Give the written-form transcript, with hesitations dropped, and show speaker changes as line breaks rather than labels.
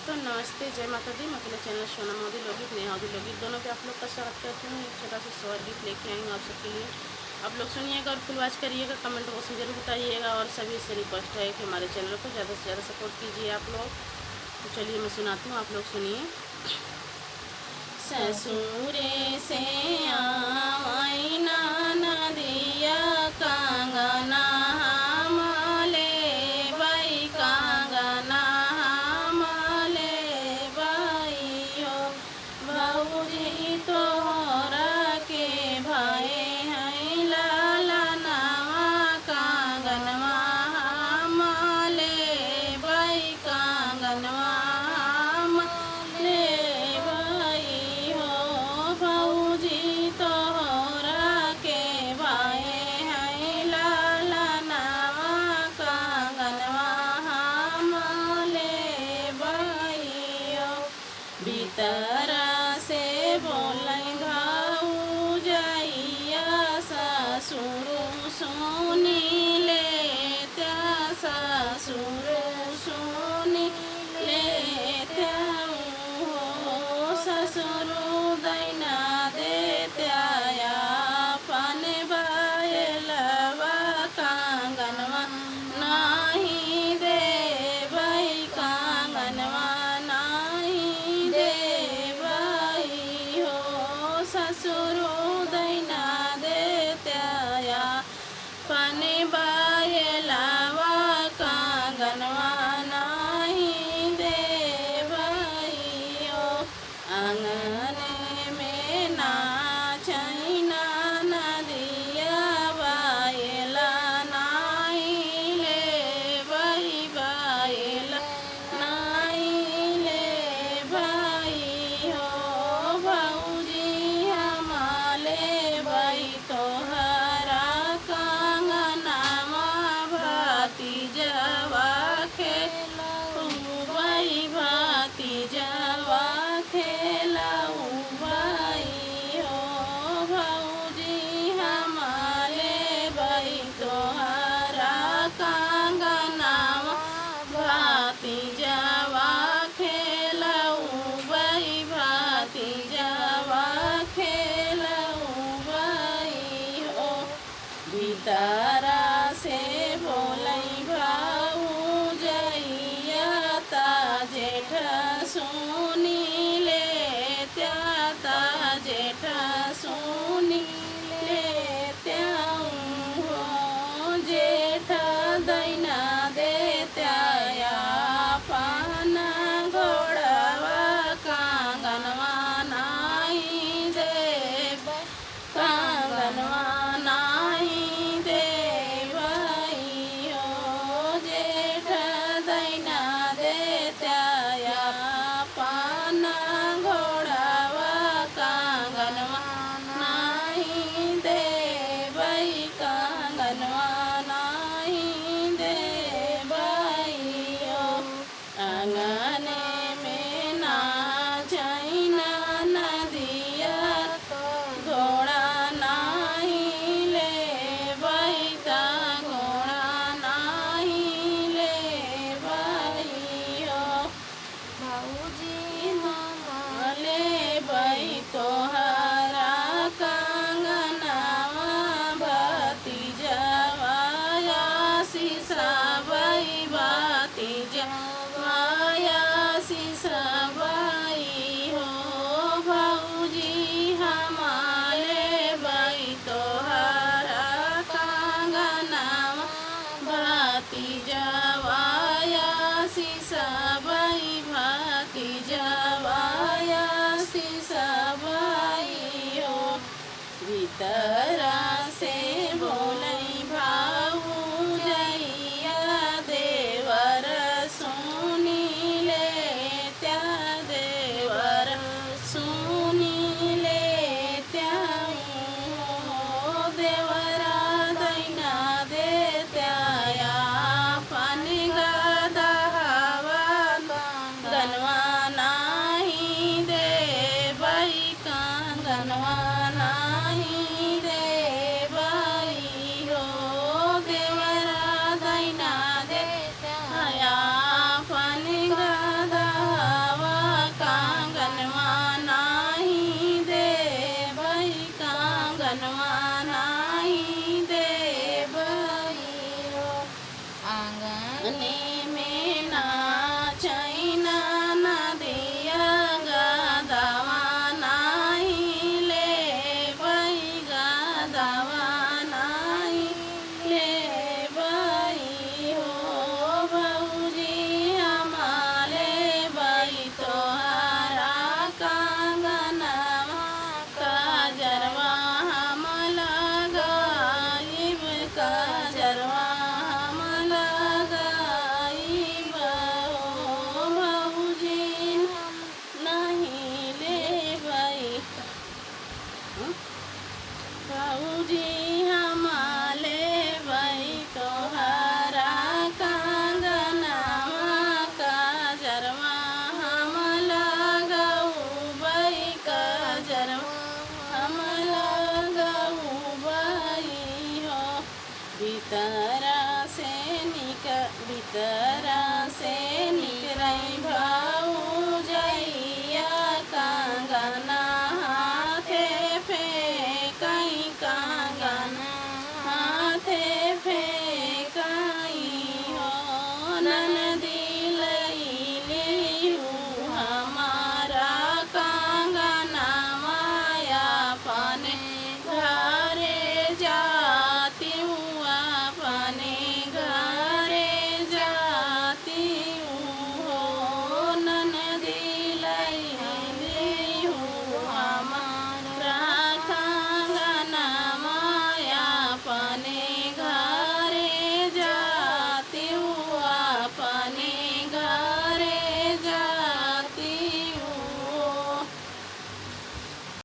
दोस्तों नमस्ते, जय माता दी। मैं अपने चैनल सोना मोदी लोगित नेहा मोदी लोगित दोनों पे आप लोग का स्वागत करती हूँ। एक छोटा सा शॉर्ट गिफ्ट लेके आई हूँ आप सबके लिए। आप लोग सुनिएगा और फुल वॉच करिएगा, कमेंट बॉक्स में जरूर बताइएगा। और सभी से रिक्वेस्ट है कि हमारे चैनल को ज़्यादा से ज़्यादा सपोर्ट कीजिए आप लोग। तो चलिए मैं सुनाती हूँ, आप लोग सुनिए। ससुरे से आई नदिया कंगना भीतरा से बोलै भाऊ जाइया ससुर सुनी लेत्या ससुर सुनी लेत्या हो ससुर दैना देत्या अपन बायलवा कांगनवा नाही देबै कांगनवा ससुर दैना देत्या पानी बायलावा कांगनवा नाही देवैयो आंगन में नाचैना नदिया बायला नाही लेबै बायला नाही लेबै हो भौजी तोहरा कंगनामा भतीजवा खेलऊ भतीजवा खेलऊ भाई हो भौजी हमारे बई तोहरा कंगनामा भतीजवा खेलऊ बई भतीजवा भीतरा से बोलै भाऊ जइया ता जेठ सुनी लेत्या ता जेठ सुनी लेत्या हो जेठ दैना देत्या अपन घोड़वा कांगनवा नाही देब कांगनवा आंगन में नाचैना नदिया घोड़ा नाही लेबै ता घोड़ा नाही लेबै हो भौजी हम लेबै तोहरा कंगनावा भतीजवा सिसबै भतीजवा सिसबै हो भौजी हमारे बई तोहरा कंगनावा भतीजवा सिसबै भतीजवा सिसबै हो भीतरा